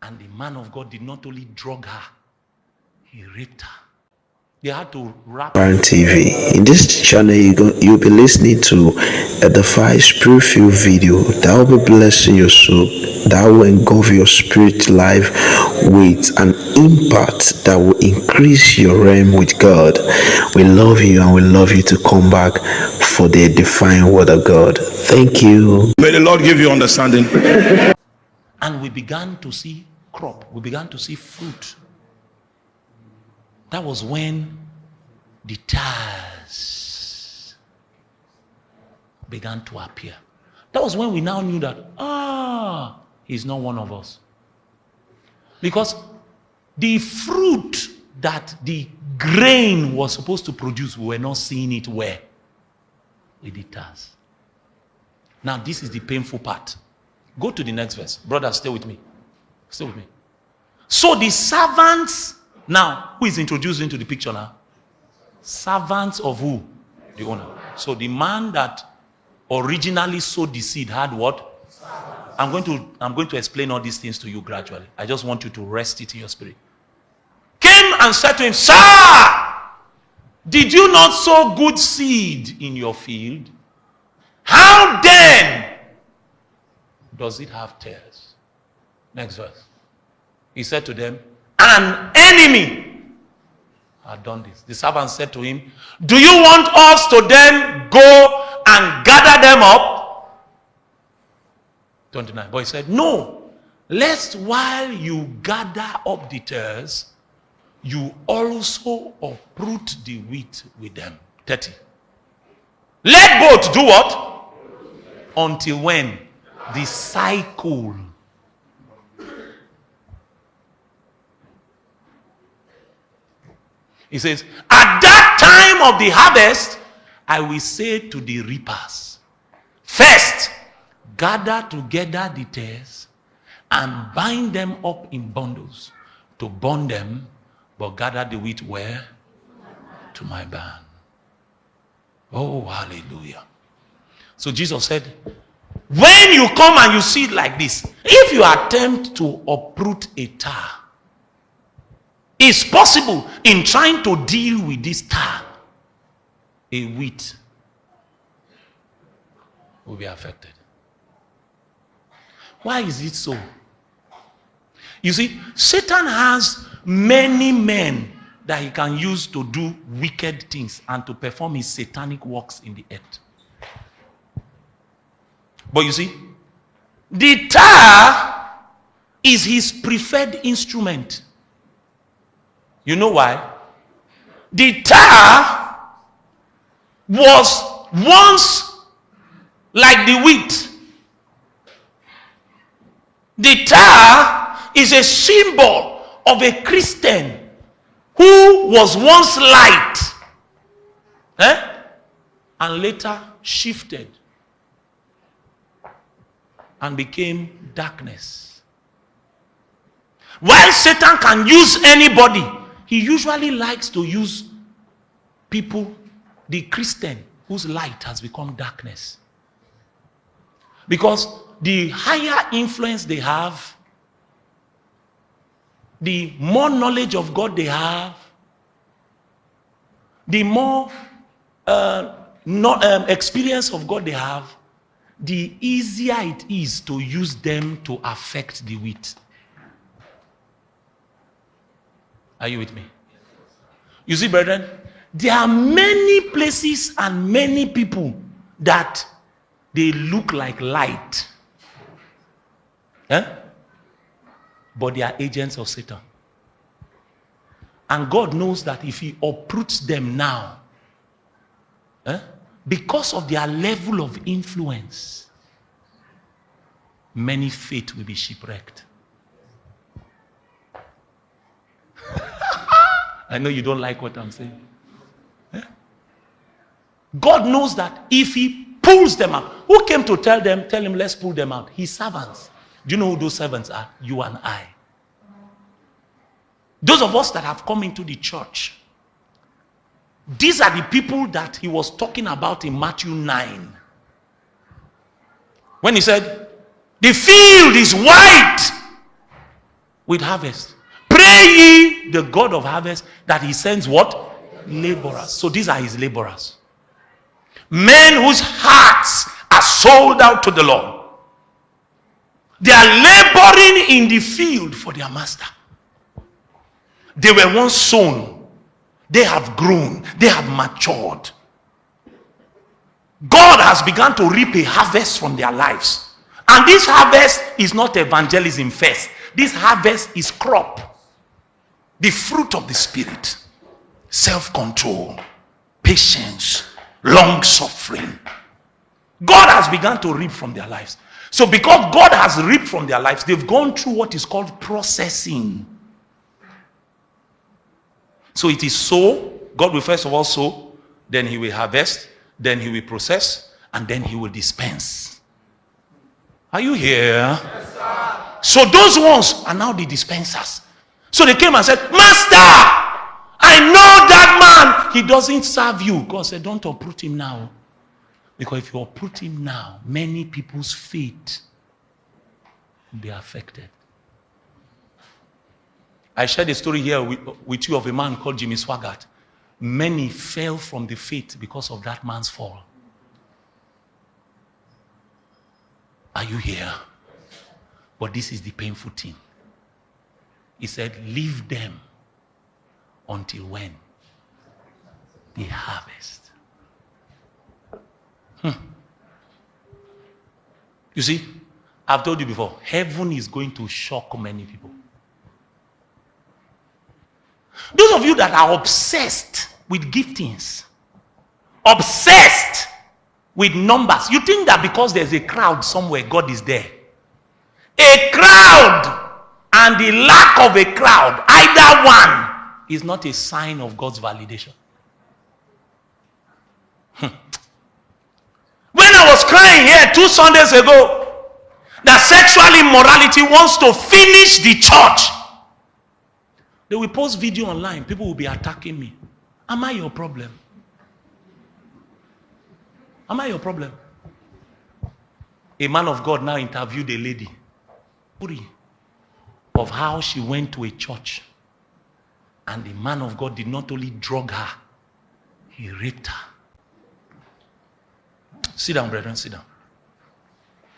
And the man of God did not only drug her, he raped her. They had to wrap TV. In this channel, you'll be listening to edify spirit-filled video that will be blessing your soul, that will engulf your spirit life with an impact that will increase your realm with God. We love you and we love you to come back for the edifying word of God. Thank you. May the Lord give you understanding. And we began to see crop. We began to see fruit. That was when the tares began to appear. That was when we now knew that, he's not one of us. Because the fruit that the grain was supposed to produce, we were not seeing it where? With the tares. Now, this is the painful part. Go to the next verse. Brother, stay with me. Stay with me. So the servants, now, who is introduced into the picture now? Servants of who? The owner. So the man that originally sowed the seed had what? I'm going to explain all these things to you gradually. I just want you to rest it in your spirit. Came and said to him, Sir, did you not sow good seed in your field? How then does it have tares? Next verse. He said to them, an enemy had done this. The servant said to him, do you want us to then go and gather them up? 29. But he said, no, lest while you gather up the tares, you also uproot the wheat with them. 30. Let both do what? Until when? The cycle. He says, at that time of the harvest, I will say to the reapers, first, gather together the tares and bind them up in bundles to burn them, but gather the wheat where? To my barn. Oh, hallelujah. So Jesus said, when you come and you see it like this, if you attempt to uproot a tare, it's possible in trying to deal with this tare, a wheat will be affected. Why is it so? You see, Satan has many men that he can use to do wicked things and to perform his satanic works in the earth. But you see, the tare is his preferred instrument. You know why? The tare was once like the wheat. The tare is a symbol of a Christian who was once light and later shifted and became darkness. While Satan can use anybody, he usually likes to use people, the Christian, whose light has become darkness. Because the higher influence they have, the more knowledge of God they have, the more experience of God they have, the easier it is to use them to affect the wheat. Are you with me? You see, brethren, there are many places and many people that they look like light. But they are agents of Satan. And God knows that if he uproots them now, because of their level of influence, many faith will be shipwrecked. I know you don't like what I'm saying. God knows that if he pulls them out, who came to tell him, let's pull them out? His servants. Do you know who those servants are? You and I. Those of us that have come into the church, these are the people that he was talking about in Matthew 9. When he said, the field is white with harvest. Pray ye the God of harvest that he sends what? Laborers. So these are his laborers. Men whose hearts are sold out to the Lord. They are laboring in the field for their master. They were once sown. They have grown. They have matured. God has begun to reap a harvest from their lives. And this harvest is not evangelism first. This harvest is crop. The fruit of the Spirit. Self-control. Patience. Long-suffering. God has begun to reap from their lives. So because God has reaped from their lives, they've gone through what is called processing. So it is sow. God will first of all sow. Then he will harvest. Then he will process. And then he will dispense. Are you here? Yes, sir. So those ones are now the dispensers. So they came and said, Master, I know that man. He doesn't serve you. God said, don't uproot him now. Because if you uproot him now, many people's faith will be affected. I shared a story here with you of a man called Jimmy Swaggart. Many fell from the faith because of that man's fall. Are you here? But this is the painful thing. He said, leave them until when? The harvest. You see, I've told you before, heaven is going to shock many people. Those of you that are obsessed with giftings, obsessed with numbers, you think that because there's a crowd somewhere, God is there. A crowd and the lack of a crowd, either one, is not a sign of God's validation. When I was crying here 2 Sundays ago that sexual immorality wants to finish the church, they will post video online. People will be attacking me. Am I your problem? Am I your problem? A man of God now interviewed a lady of how she went to a church and the man of God did not only drug her, he raped her. Sit down, brethren, sit down.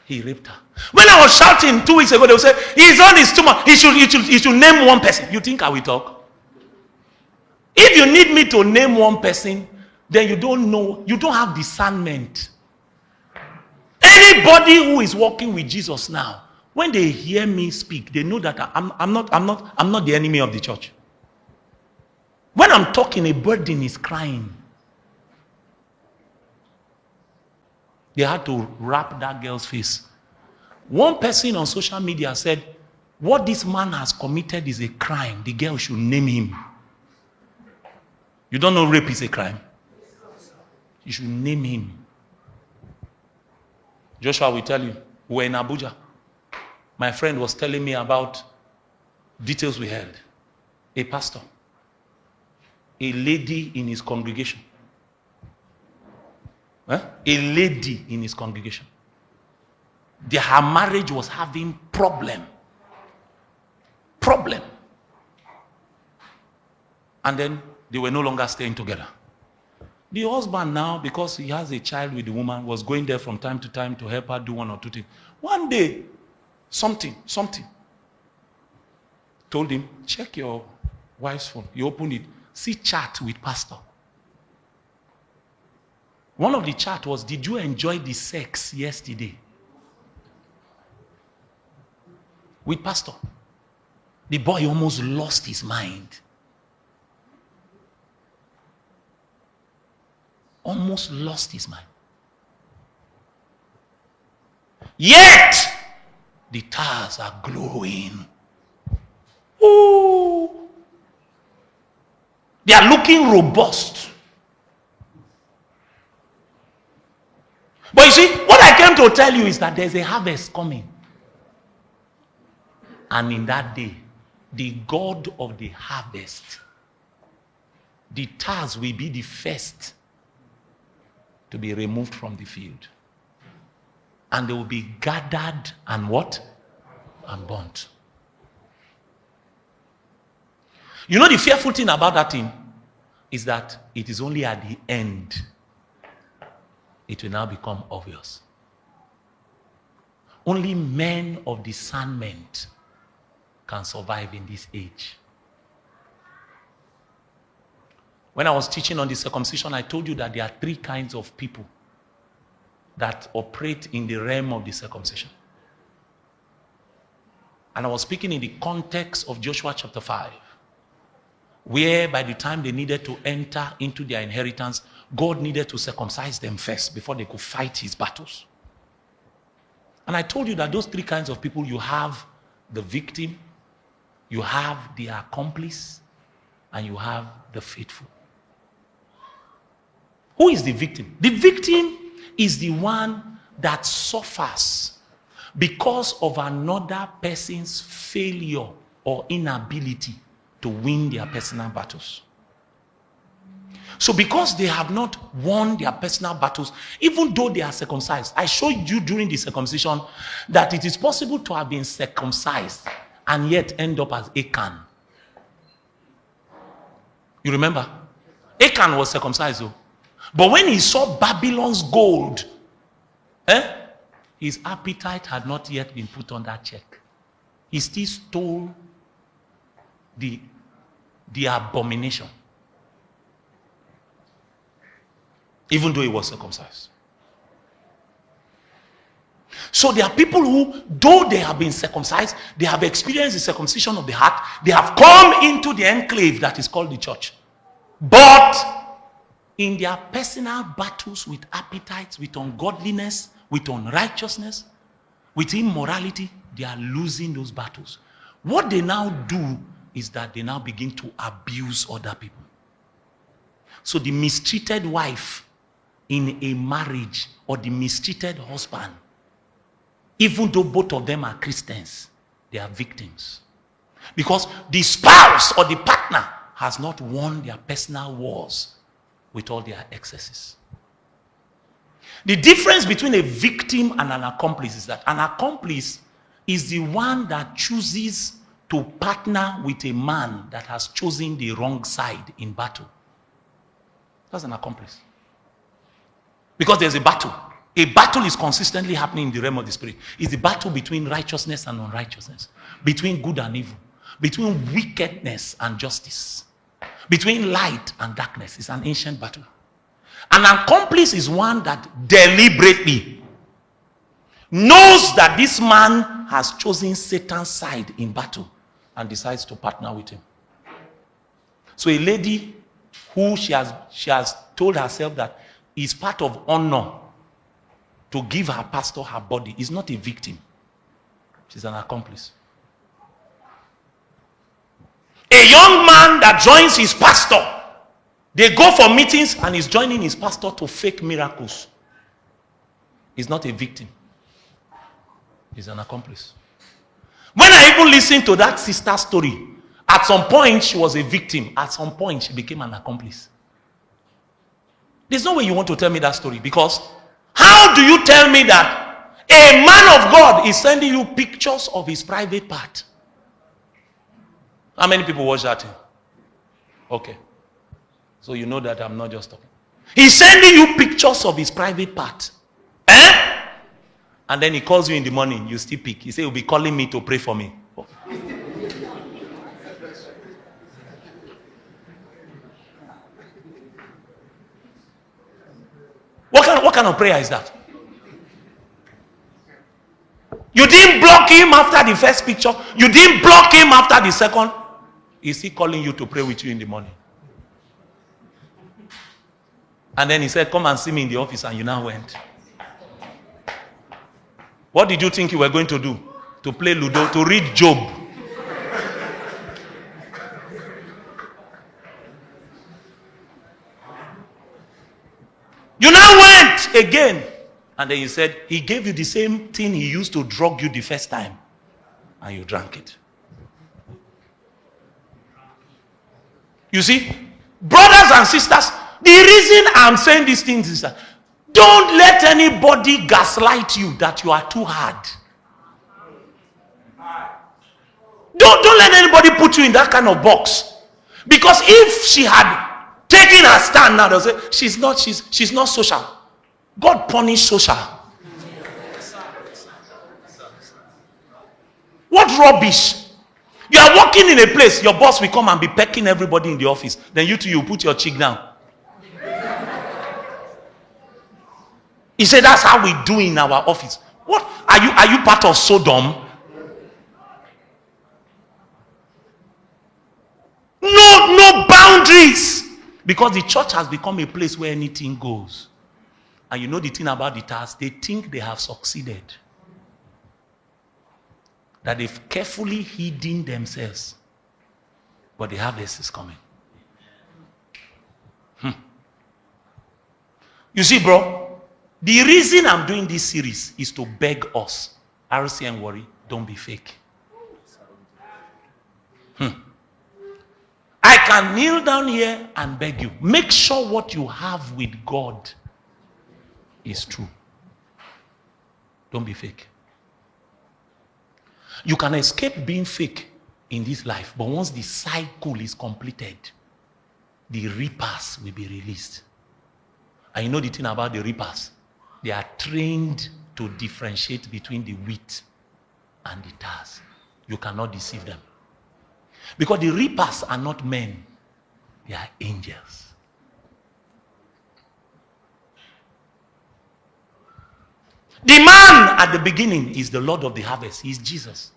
He raped her. When I was shouting 2 weeks ago, they would say, his own is too much. He should name one person. You think I will talk? If you need me to name one person, then you don't know, you don't have discernment. Anybody who is walking with Jesus now, when they hear me speak, they know that I'm not the enemy of the church. When I'm talking, a burden is crying. They had to wrap that girl's face. One person on social media said, what this man has committed is a crime. The girl should name him. You don't know rape is a crime? You should name him. Joshua will tell you, we were in Abuja. My friend was telling me about details we heard. A pastor, a lady in his congregation. A lady in his congregation. Her marriage was having problem. And then they were no longer staying together. The husband now, because he has a child with the woman, was going there from time to time to help her do 1 or 2 things. One day, something told him, check your wife's phone. He opened it. See chat with pastor. One of the chat was, did you enjoy the sex yesterday? With pastor. The boy almost lost his mind. Almost lost his mind. Yet, the stars are glowing. Ooh. They are looking robust. But you see, what I came to tell you is that there's a harvest coming. And in that day, the God of the harvest, the tares will be the first to be removed from the field. And they will be gathered and what? And burnt. You know the fearful thing about that thing is that it is only at the end it will now become obvious. Only men of discernment can survive in this age. When I was teaching on the circumcision, I told you that there are 3 kinds of people that operate in the realm of the circumcision. And I was speaking in the context of Joshua chapter 5, where by the time they needed to enter into their inheritance, God needed to circumcise them first before they could fight his battles. And I told you that those 3 kinds of people, you have the victim, you have the accomplice, and you have the faithful. Who is the victim? The victim is the one that suffers because of another person's failure or inability to win their personal battles. So because they have not won their personal battles, even though they are circumcised, I showed you during the circumcision that it is possible to have been circumcised and yet end up as Achan. You remember? Achan was circumcised though. But when he saw Babylon's gold, his appetite had not yet been put on that check. He still stole the abomination, even though he was circumcised. So there are people who, though they have been circumcised, they have experienced the circumcision of the heart, they have come into the enclave that is called the church. But in their personal battles with appetites, with ungodliness, with unrighteousness, with immorality, they are losing those battles. What they now do is that they now begin to abuse other people. So the mistreated wife in a marriage or the mistreated husband, even though both of them are Christians, they are victims. Because the spouse or the partner has not won their personal wars with all their excesses. The difference between a victim and an accomplice is that an accomplice is the one that chooses to partner with a man that has chosen the wrong side in battle. That's an accomplice. Because there's a battle. A battle is consistently happening in the realm of the spirit. It's the battle between righteousness and unrighteousness, between good and evil, between wickedness and justice, between light and darkness. It's an ancient battle. An accomplice is one that deliberately knows that this man has chosen Satan's side in battle and decides to partner with him. So a lady who she has told herself that is part of honor to give her pastor her body is not a victim. She's an accomplice. A young man that joins his pastor, they go for meetings and he's joining his pastor to fake miracles. He's not a victim. He's an accomplice. When I even listened to that sister story, at some point she was a victim. At some point she became an accomplice. There's no way you want to tell me that story, because how do you tell me that a man of God is sending you pictures of his private part? How many people watch that thing? Okay. So you know that I'm not just talking. He's sending you pictures of his private part. And then he calls you in the morning, you still pick. He says he'll be calling me to pray for me. Oh. What kind of prayer is that? You didn't block him after the first picture. You didn't block him after the second. Is he calling you to pray with you in the morning? And then he said, come and see me in the office, and you now went. What did you think you were going to do? To play Ludo, to read Job. You now went again. And then he said, he gave you the same thing he used to drug you the first time. And you drank it. You see, brothers and sisters, the reason I'm saying these things is that don't let anybody gaslight you that you are too hard. Don't let anybody put you in that kind of box. Because if she had taken her stand now, they'll say she's not social. God punished social. What rubbish! You are working in a place, your boss will come and be pecking everybody in the office. Then you put your cheek down. He said that's how we do in our office. What are you part of Sodom? No boundaries. Because the church has become a place where anything goes. And you know the thing about the task, they think they have succeeded. That they've carefully hidden themselves. But the harvest is coming. You see, bro, the reason I'm doing this series is to beg us, RC and Worry, don't be fake. I can kneel down here and beg you. Make sure what you have with God is true. Don't be fake. You can escape being fake in this life, but once the cycle is completed, the reapers will be released. And you know the thing about the reapers? They are trained to differentiate between the wheat and the tares. You cannot deceive them. Because the reapers are not men, they are angels. The man at the beginning is the Lord of the harvest. He is Jesus.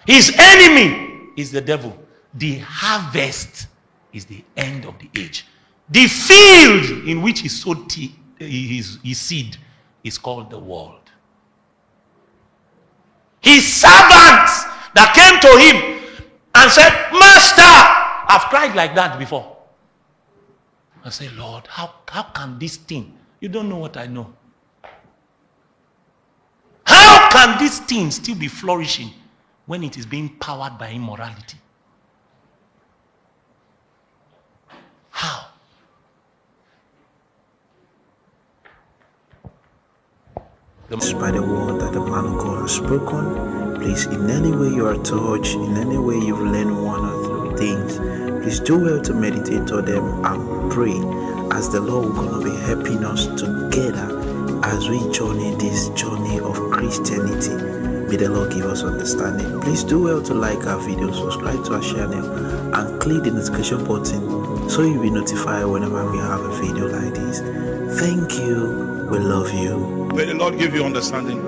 His enemy is the devil. The harvest is the end of the age. The field in which he sowed his seed is called the world. His servants that came to him and said, Master, I've cried like that before. I say, Lord, how can this thing? You don't know what I know. How can this thing still be flourishing when it is being powered by immorality? How? By the word that the man of God has spoken, please, in any way you are touched, in any way you've learned one or two things, please do well to meditate on them and pray, as the Lord will gonna be helping us together as we journey this journey of Christianity. May the Lord give us understanding. Please do well to like our video, subscribe to our channel, and click the notification button so you'll be notified whenever we have a video like this. Thank you. We love you. May the Lord give you understanding.